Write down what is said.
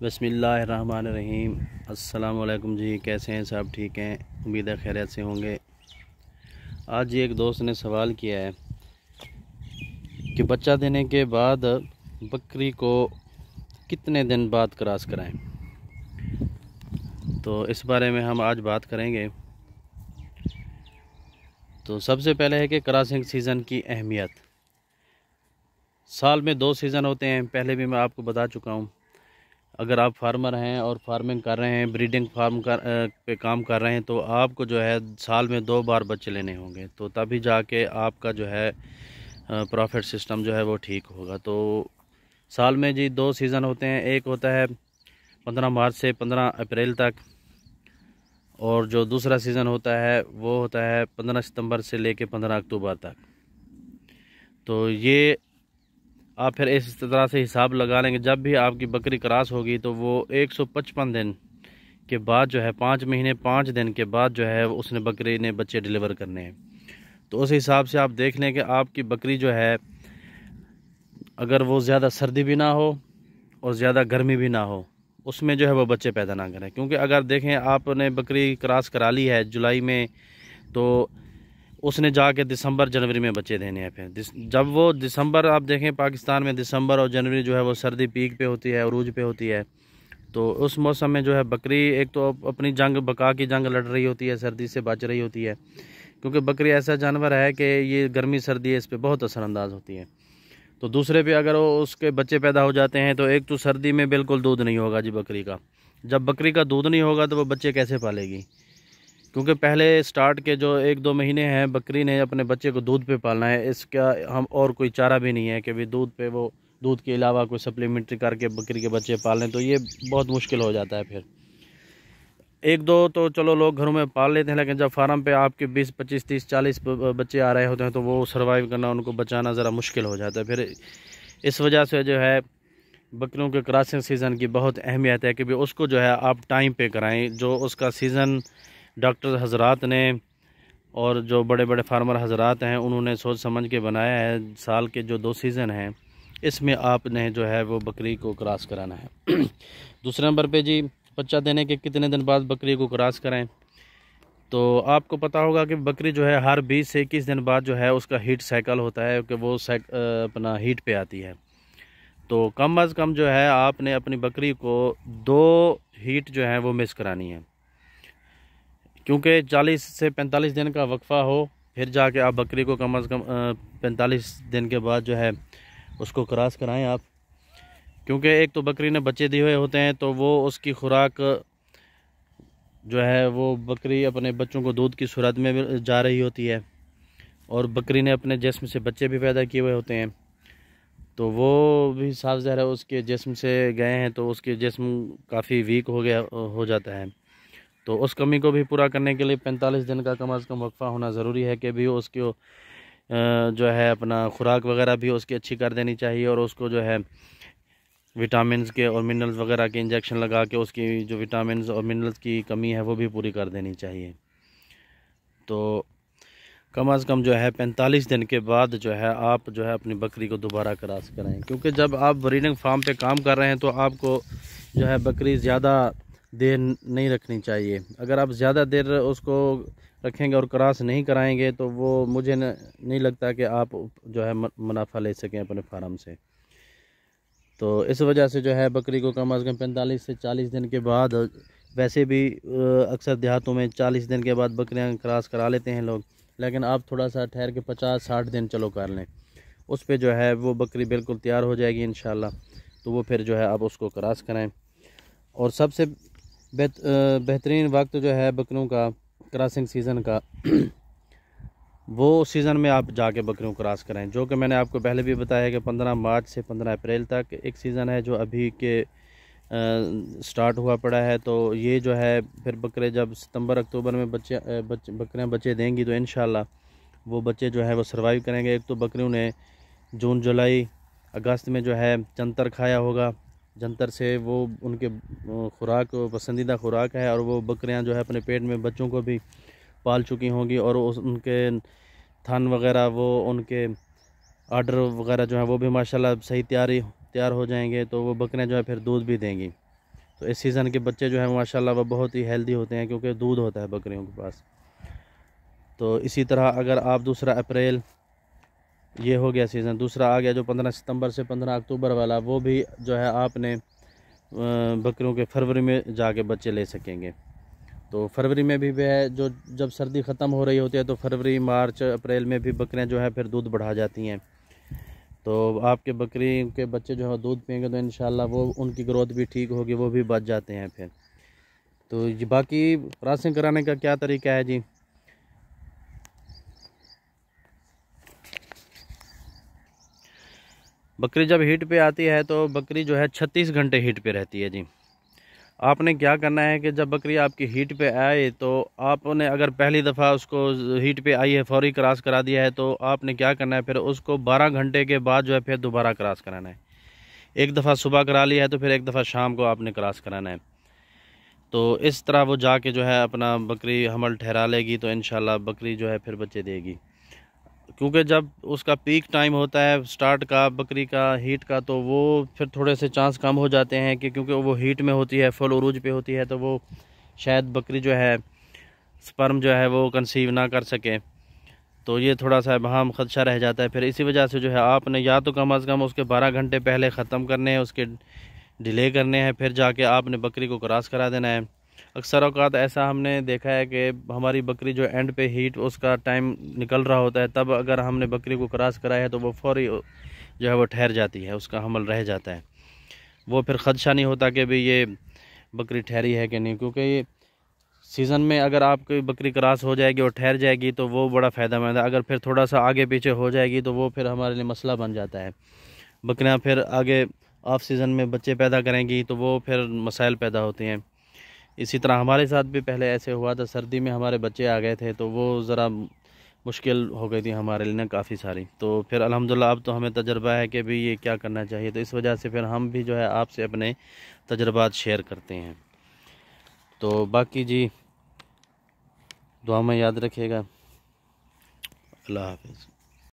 बिस्मिल्लाहिर्रहमानिर्रहीम। अस्सलाम वालेकुम जी, कैसे हैं? सब ठीक हैं, उम्मीद है खैरियत से होंगे। आज एक दोस्त ने सवाल किया है कि बच्चा देने के बाद बकरी को कितने दिन बाद क्रॉस कराएं। तो इस बारे में हम आज बात करेंगे। तो सबसे पहले है कि क्रॉसिंग सीज़न की अहमियत। साल में 2 सीज़न होते हैं, पहले भी मैं आपको बता चुका हूँ। अगर आप फार्मर हैं और फार्मिंग कर रहे हैं, ब्रीडिंग फार्म पे काम कर रहे हैं, तो आपको जो है साल में 2 बार बच्चे लेने होंगे, तो तभी जाके आपका जो है प्रॉफिट सिस्टम जो है वो ठीक होगा। तो साल में जी 2 सीज़न होते हैं। एक होता है 15 मार्च से 15 अप्रैल तक, और जो दूसरा सीज़न होता है वो होता है 15 सितंबर से लेके 15 अक्टूबर तक। तो ये आप फिर इस तरह से हिसाब लगा लेंगे। जब भी आपकी बकरी क्रॉस होगी तो वो 155 दिन के बाद जो है 5 महीने 5 दिन के बाद जो है उसने बकरी ने बच्चे डिलीवर करने हैं। तो उस हिसाब से आप देख लें कि आपकी बकरी जो है, अगर वो ज़्यादा सर्दी भी ना हो और ज़्यादा गर्मी भी ना हो, उसमें जो है वो बच्चे पैदा ना करें। क्योंकि अगर देखें आपने बकरी क्रॉस करा ली है जुलाई में, तो उसने जाके दिसंबर जनवरी में बच्चे देने हैं। फिर जब वो दिसंबर, आप देखें पाकिस्तान में दिसंबर और जनवरी जो है वो सर्दी पीक पे होती है, उरूज पे होती है। तो उस मौसम में जो है बकरी एक तो अपनी जंग, बका की जंग लड़ रही होती है, सर्दी से बच रही होती है। क्योंकि बकरी ऐसा जानवर है कि ये गर्मी सर्दी है, इस पर बहुत असरअंदाज होती है। तो दूसरे पे अगर वो उसके बच्चे पैदा हो जाते हैं, तो एक तो सर्दी में बिल्कुल दूध नहीं होगा जी बकरी का। जब बकरी का दूध नहीं होगा तो वो बच्चे कैसे पालेगी? क्योंकि पहले स्टार्ट के जो 1-2 महीने हैं, बकरी ने अपने बच्चे को दूध पे पालना है। इसका हम और कोई चारा भी नहीं है कि भाई दूध पे वो दूध के अलावा कोई सप्लीमेंट्री करके बकरी के बच्चे पालें, तो ये बहुत मुश्किल हो जाता है। फिर 1-2 तो चलो लोग घरों में पाल लेते हैं, लेकिन जब फार्म पे आपके 20, 25, 30, 40 बच्चे आ रहे होते हैं, तो वो सर्वाइव करना, उनको बचाना ज़रा मुश्किल हो जाता है। फिर इस वजह से जो है बकरियों के क्रॉसिंग सीज़न की बहुत अहमियत है कि भाई उसको जो है आप टाइम पे कराएं। जो उसका सीज़न डॉक्टर हजरात ने और जो बड़े बड़े फार्मर हजरात हैं, उन्होंने सोच समझ के बनाया है। साल के जो 2 सीज़न हैं, इसमें आपने जो है वो बकरी को क्रॉस कराना है। दूसरे नंबर पे जी, बच्चा देने के कितने दिन बाद बकरी को क्रॉस कराएं। तो आपको पता होगा कि बकरी जो है हर 20 से 21 दिन बाद जो है उसका हीट साइकिल होता है कि वो अपना हीट पे आती है। तो कम अज़ कम जो है आपने अपनी बकरी को 2 हीट जो है वो मिस करानी है। क्योंकि 40 से 45 दिन का वक्फ़ा हो, फिर जाके आप बकरी को कम अज़ कम 45 दिन के बाद जो है उसको क्रॉस कराएं आप। क्योंकि एक तो बकरी ने बच्चे दिए हुए होते हैं, तो वो उसकी खुराक जो है वो बकरी अपने बच्चों को दूध की सूरत में जा रही होती है, और बकरी ने अपने जिस्म से बच्चे भी पैदा किए हुए होते हैं। तो वो भी साफ ज़ाहिर है उसके जिस्म से गए हैं, तो उसके जिस्म काफ़ी वीक हो जाता है। तो उस कमी को भी पूरा करने के लिए 45 दिन का कम अज़ कम वक्फ़ा होना ज़रूरी है कि भी उसको जो है अपना खुराक वगैरह भी उसकी अच्छी कर देनी चाहिए, और उसको जो है विटामिन्स के और मिनरल्स वगैरह के इंजेक्शन लगा के उसकी जो विटामिन्स और मिनरल्स की कमी है वो भी पूरी कर देनी चाहिए। तो कम अज़ कम जो है 45 दिन के बाद जो है आप जो है अपनी बकरी को दोबारा क्रॉस कराएं। क्योंकि जब आप ब्रीडिंग फार्म पे काम कर रहे हैं, तो आपको जो है बकरी ज़्यादा देर नहीं रखनी चाहिए। अगर आप ज़्यादा देर उसको रखेंगे और क्रॉस नहीं कराएंगे, तो वो मुझे नहीं लगता कि आप जो है मुनाफा ले सकें अपने फार्म से। तो इस वजह से जो है बकरी को कम अज़ कम 45 से 40 दिन के बाद, वैसे भी अक्सर देहातों में 40 दिन के बाद बकरियां क्रॉस करा लेते हैं लोग, लेकिन आप थोड़ा सा ठहर के 50-60 दिन चलो कर लें, उस पे जो है वो बकरी बिल्कुल तैयार हो जाएगी इंशाल्लाह। तो वो फिर जो है आप उसको क्रॉस कराएं। और सबसे बेहतरीन वक्त जो है बकरियों का क्रॉसिंग सीज़न का वो सीज़न में आप जाके बकरियों को क्रॉस कराएं, जो कि मैंने आपको पहले भी बताया कि 15 मार्च से 15 अप्रैल तक एक सीज़न है जो अभी के स्टार्ट हुआ पड़ा है। तो ये जो है फिर बकरे जब सितंबर अक्टूबर में बकरियां बच्चे देंगी, तो इंशाल्लाह वो बच्चे जो है वो सर्वाइव करेंगे। एक तो बकरियों ने जून जुलाई अगस्त में जो है जंतर खाया होगा, जंतर से वो उनके खुराक पसंदीदा खुराक है, और वो बकरियां जो है अपने पेट में बच्चों को भी पाल चुकी होंगी, और उनके थन वगैरह, वो उनके आर्डर वगैरह जो है वो भी माशाल्लाह सही तैयार हो जाएंगे। तो वो बकरियां जो है फिर दूध भी देंगी। तो इस सीज़न के बच्चे जो है माशाल्लाह वो बहुत ही हेल्दी होते हैं, क्योंकि दूध होता है बकरियों के पास। तो इसी तरह अगर आप 2 अप्रैल, ये हो गया सीज़न, दूसरा आ गया जो 15 सितंबर से 15 अक्टूबर वाला, वो भी जो है आपने बकरियों के फरवरी में जाके बच्चे ले सकेंगे। तो फरवरी में भी वह जो जब सर्दी ख़त्म हो रही होती है तो फरवरी मार्च अप्रैल में भी बकरियां जो है फिर दूध बढ़ा जाती हैं। तो आपके बकरी के बच्चे जो है दूध पिएंगे तो इंशाल्लाह वो उनकी ग्रोथ भी ठीक होगी, वो भी बच जाते हैं फिर। तो ये बाकी क्रॉसिंग कराने का क्या तरीका है जी, बकरी जब हीट पे आती है तो बकरी जो है 36 घंटे हीट पे रहती है जी। आपने क्या करना है कि जब बकरी आपकी हीट पे आए तो आपने अगर पहली दफ़ा उसको हीट पे आई है, फौरी क्रॉस करा दिया है, तो आपने क्या करना है फिर उसको 12 घंटे के बाद जो है फिर दोबारा क्रॉस कराना है। एक दफ़ा सुबह करा लिया है तो फिर एक दफ़ा शाम को आपने क्रॉस कराना है। तो इस तरह वो जाके जो है अपना बकरी हमल ठहरा लेगी, तो इंशाल्लाह बकरी जो है फिर बच्चे देगी। क्योंकि जब उसका पीक टाइम होता है स्टार्ट का बकरी का हीट का, तो वो फिर थोड़े से चांस कम हो जाते हैं कि क्योंकि वो हीट में होती है, फुल उरूज पे होती है, तो वो शायद बकरी जो है स्पर्म जो है वो कंसीव ना कर सके। तो ये थोड़ा सा वहाँ खदशा रह जाता है। फिर इसी वजह से जो है आपने या तो कम अज़ कम उसके 12 घंटे पहले ख़त्म करने हैं, उसके डिले करने हैं, फिर जाके आपने बकरी को क्रॉस करा देना है। अक्सर औक़ात ऐसा हमने देखा है कि हमारी बकरी जो एंड पे हीट उसका टाइम निकल रहा होता है, तब अगर हमने बकरी को क्रॉस कराया है तो वो फौरी जो है वो ठहर जाती है, उसका हमल रह जाता है। वो फिर खदशा नहीं होता कि भाई ये बकरी ठहरी है कि नहीं, क्योंकि ये सीज़न में अगर आपकी बकरी क्रॉस हो जाएगी और ठहर जाएगी तो वो बड़ा फ़ायदेमंद है। अगर फिर थोड़ा सा आगे पीछे हो जाएगी तो वो फिर हमारे लिए मसला बन जाता है। बकरियां फिर आगे ऑफ सीज़न में बच्चे पैदा करेंगी तो वो फिर मसाइल पैदा होते हैं। इसी तरह हमारे साथ भी पहले ऐसे हुआ था, सर्दी में हमारे बच्चे आ गए थे तो वो ज़रा मुश्किल हो गई थी हमारे लिए ना काफ़ी सारी। तो फिर अल्हम्दुलिल्लाह अब तो हमें तजर्बा है कि भाई ये क्या करना चाहिए, तो इस वजह से फिर हम भी जो है आपसे अपने तजर्बात शेयर करते हैं। तो बाकी जी दुआ में याद रखिएगा। अल्लाह हाफ़िज़।